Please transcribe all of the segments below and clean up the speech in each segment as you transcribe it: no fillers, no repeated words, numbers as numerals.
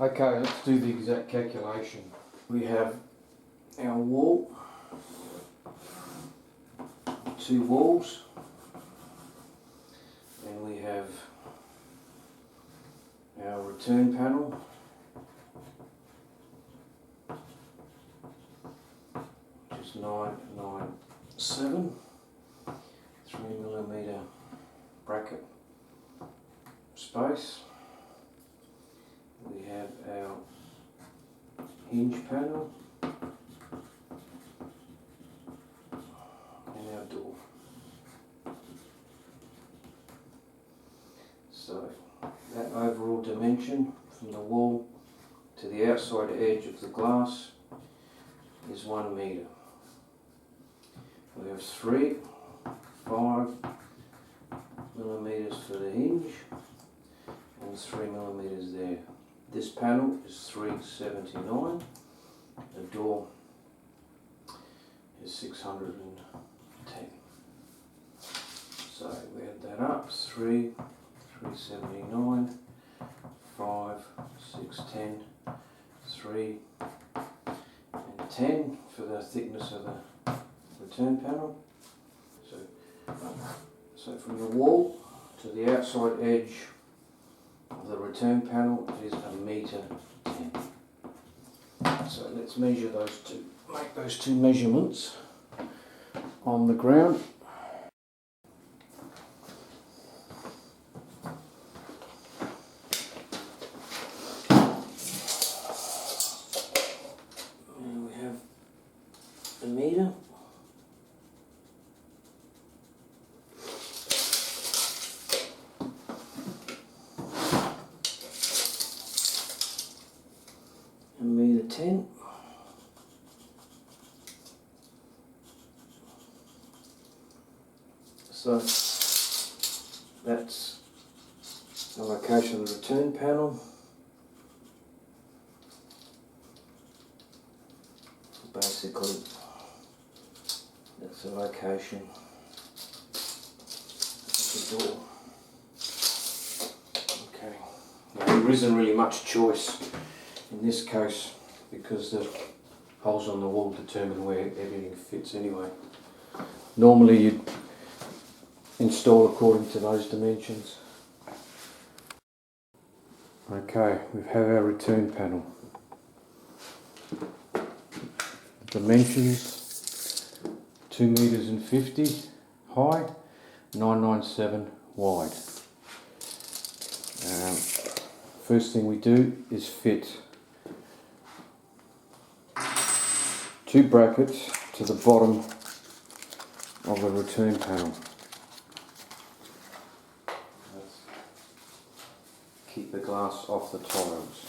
Okay, let's do the exact calculation. We have our wall, 2 walls, and we have our return panel, which is 997, 3mm bracket space. We have our hinge panel and our door. So that overall dimension from the wall to the outside edge of the glass is 1 metre. We have 3, 5mm for the hinge and 3mm there. This panel is 379, the door is 610. So we add that up, 379, 5, 610, 3 and 10 for the thickness of the return panel. So from the wall to the outside edge of the return panel is 1.10 m. So let's measure those two, make those two measurements on the ground. And we have 1 metre. Metre 10. So that's the location of the return panel. Basically, that's the location of the door. Okay, now there isn't really much choice in this case because the holes on the wall determine where everything fits anyway. Normally you'd install according to those dimensions. Okay, we have our return panel. Dimensions 2.50 meters high, 997 wide. First thing we do is fit 2 brackets to the bottom of the return panel. Keep the glass off the tiles.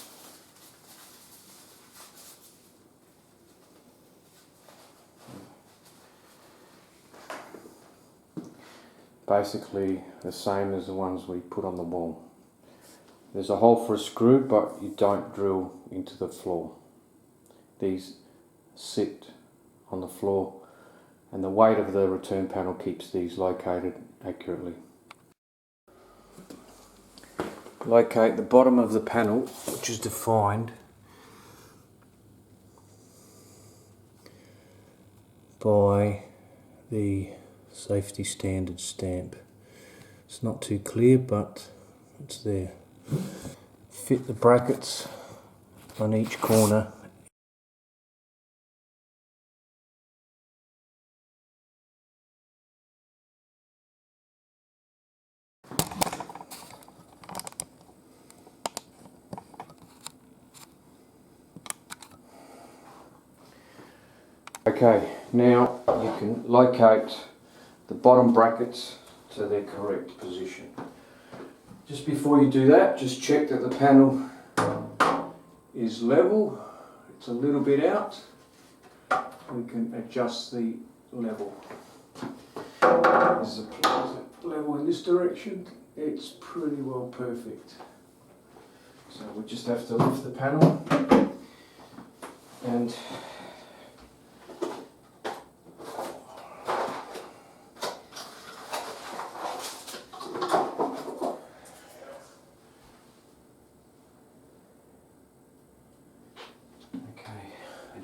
Basically the same as the ones we put on the wall. There's a hole for a screw, but you don't drill into the floor. These sit on the floor, and the weight of the return panel keeps these located accurately. Locate the bottom of the panel, which is defined by the safety standard stamp. It's not too clear, but it's there. Fit the brackets on each corner. Okay, now you can locate the bottom brackets to their correct position. Just before you do that, just check that the panel is level. It's a little bit out. We can adjust the level. There's a level in this direction. It's pretty well perfect. So we just have to lift the panel and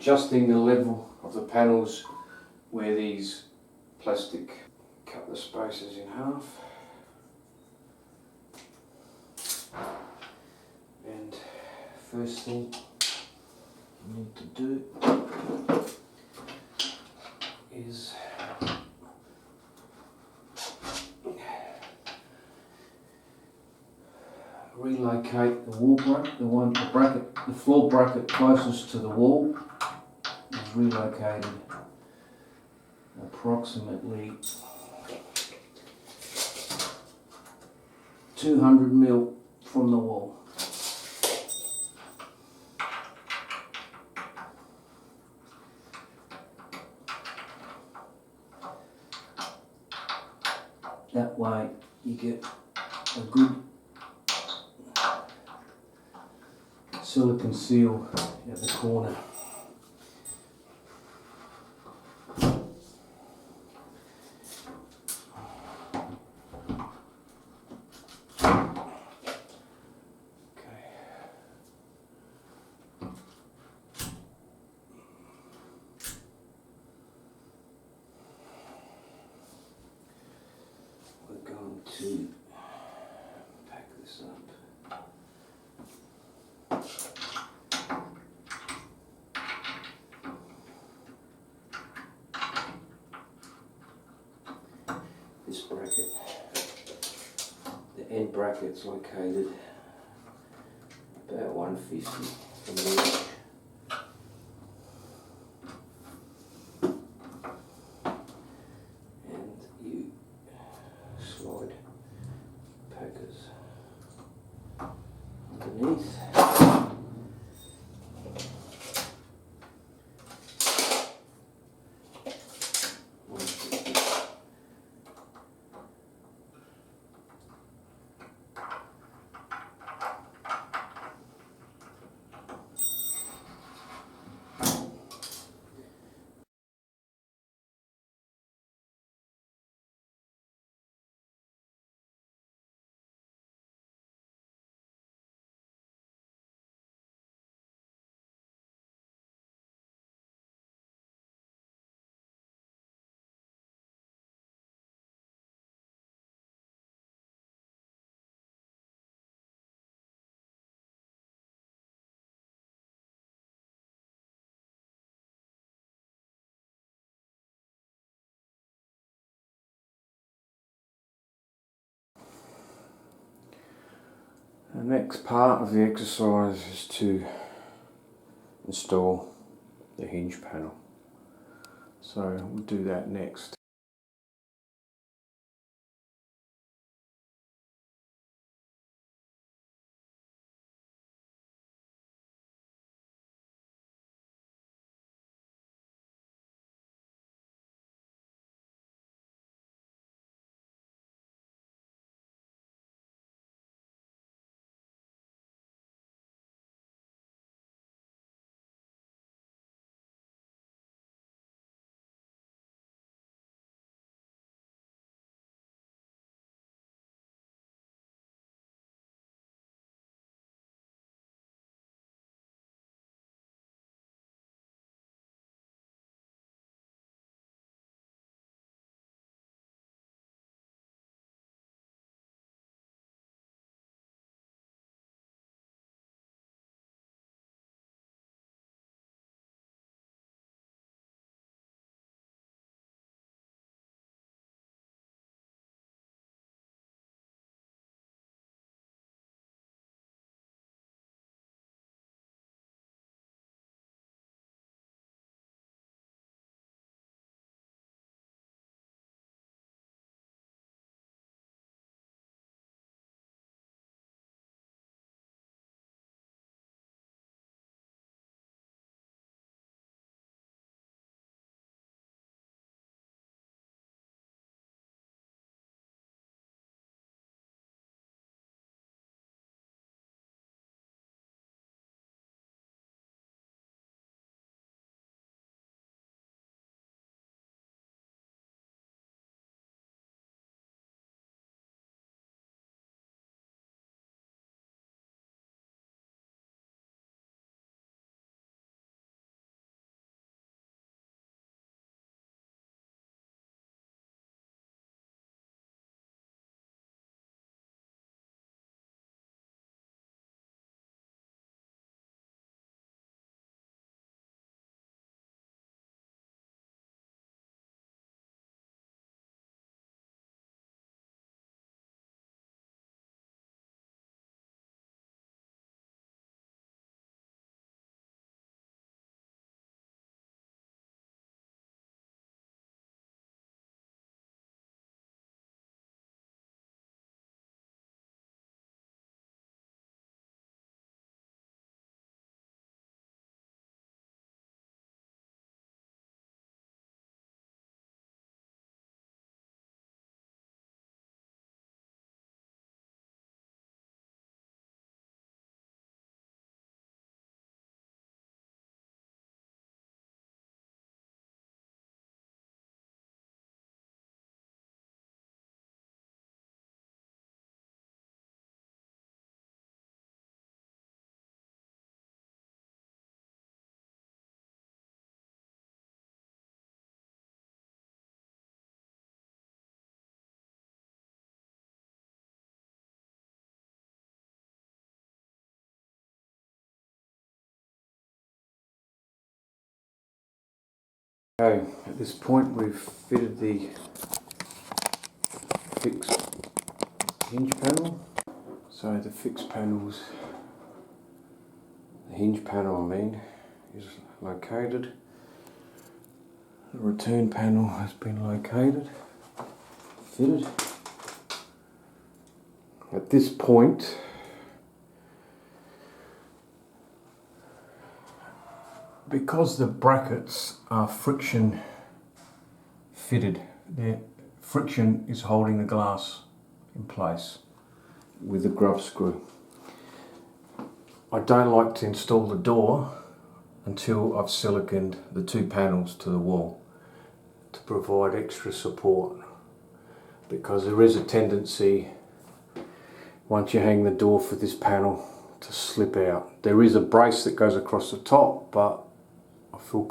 adjusting the level of the panels where these plastic, cut the spaces in half, and first thing you need to do is relocate the wall bracket, the floor bracket closest to the wall is relocated approximately 200 mil from the wall. That way you get a good silicone seal at the corner. We're going to pack this up. This bracket, the end bracket's located about 150 from the edge. And you slide packers underneath. The next part of the exercise is to install the hinge panel. So we'll do that next. Okay, at this point we've fitted the fixed hinge panel. So the fixed panels, the hinge panel is located. The return panel has been located, fitted. At this point, because the brackets are friction fitted, the friction is holding the glass in place with the grub screw. I don't like to install the door until I've siliconed the two panels to the wall to provide extra support, because there is a tendency once you hang the door for this panel to slip out. There is a brace that goes across the top, but I feel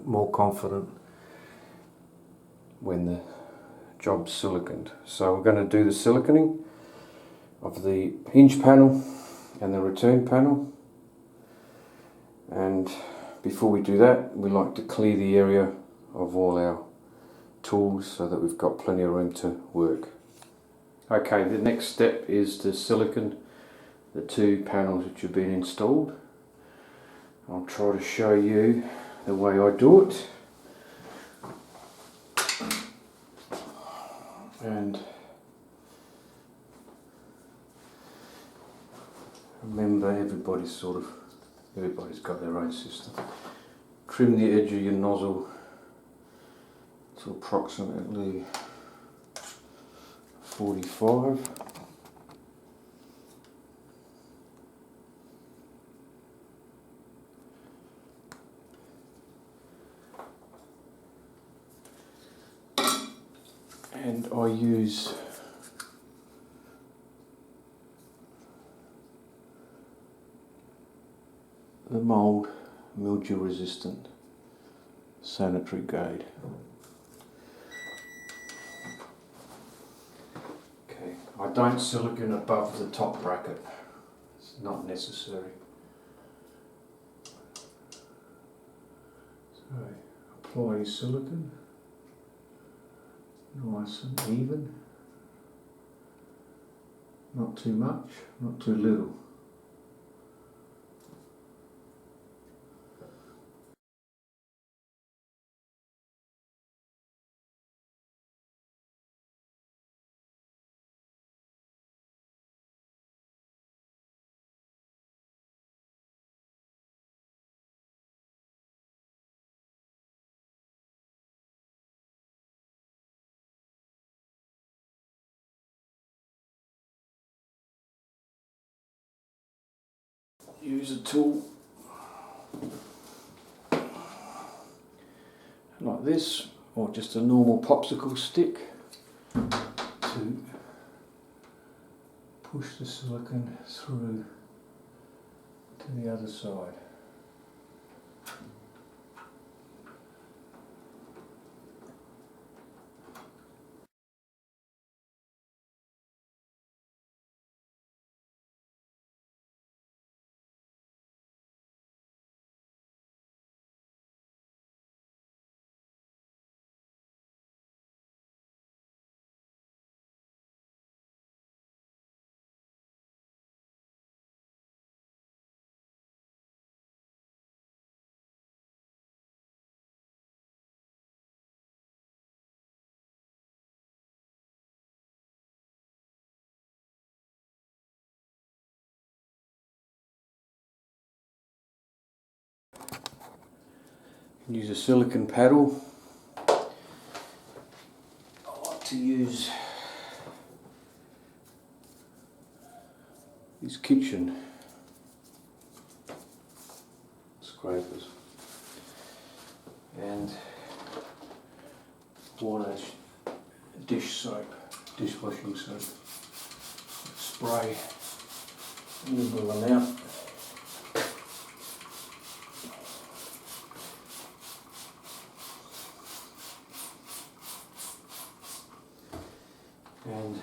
more confident when the job's siliconed. So we're going to do the siliconing of the hinge panel and the return panel, and before we do that we like to clear the area of all our tools so that we've got plenty of room to work. Okay, the next step is to silicone the two panels which have been installed. I'll try to show you the way I do it. And remember, everybody's got their own system. Trim the edge of your nozzle to approximately 45. And I use the mould mildew resistant sanitary guide. Okay, I don't silicone above the top bracket, it's not necessary. So apply your silicone nice and even, not too much, not too little. Use a tool like this, or just a normal popsicle stick, to push the silicone through to the other side. Use a silicone paddle. I like to use these kitchen scrapers and water dish soap, dishwashing soap. Spray a little amount. And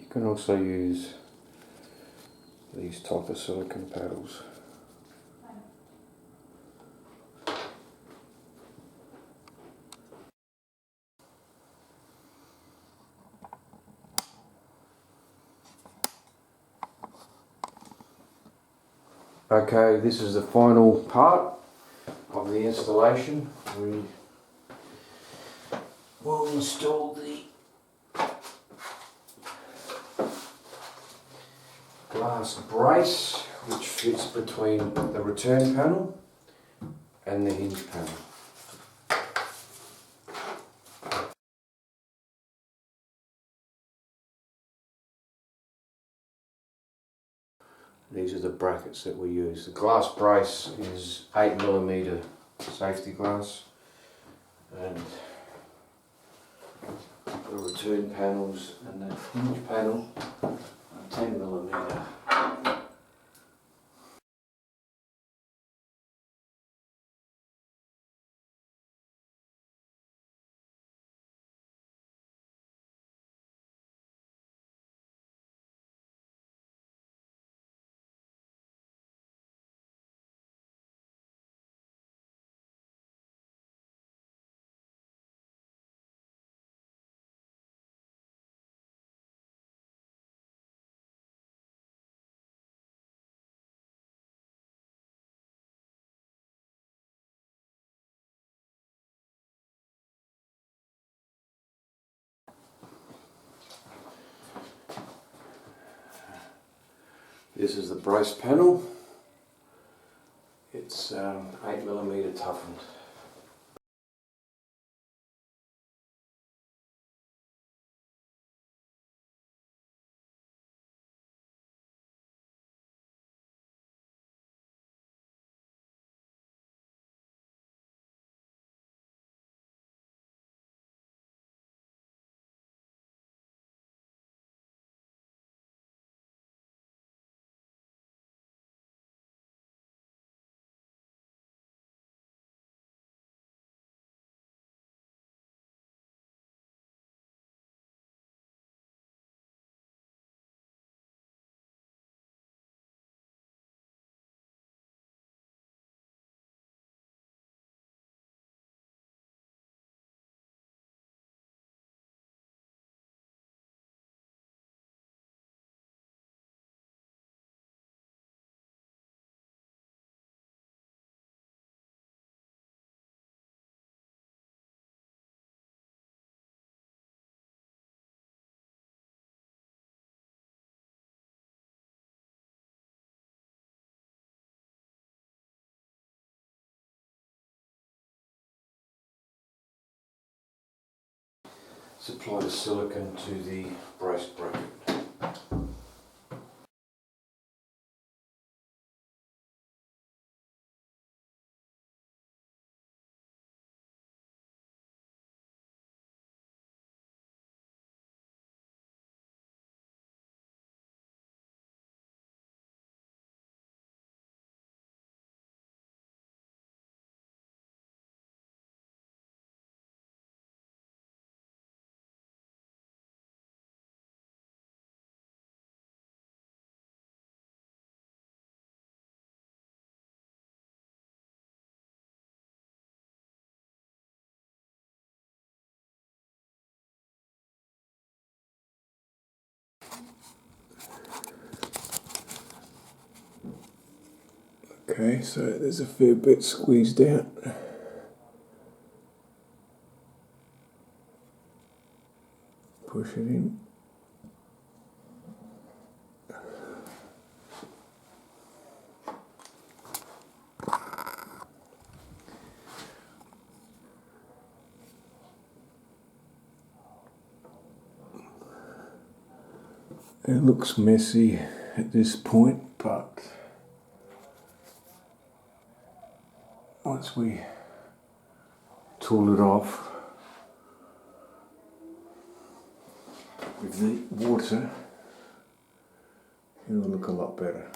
You can also use these type of silicone paddles. Okay, this is the final part of the installation. We will install the glass brace, which fits between the return panel and the hinge panel. These are the brackets that we use. The glass brace is 8mm safety glass, and the return panels and the hinge panel are 10mm. This is the brace panel. It's 8mm toughened. Supply the silicone to the brace bracket. Okay, so there's a fair bit squeezed out. Push it in. It looks messy at this point, but once we tool it off with the water, it'll look a lot better.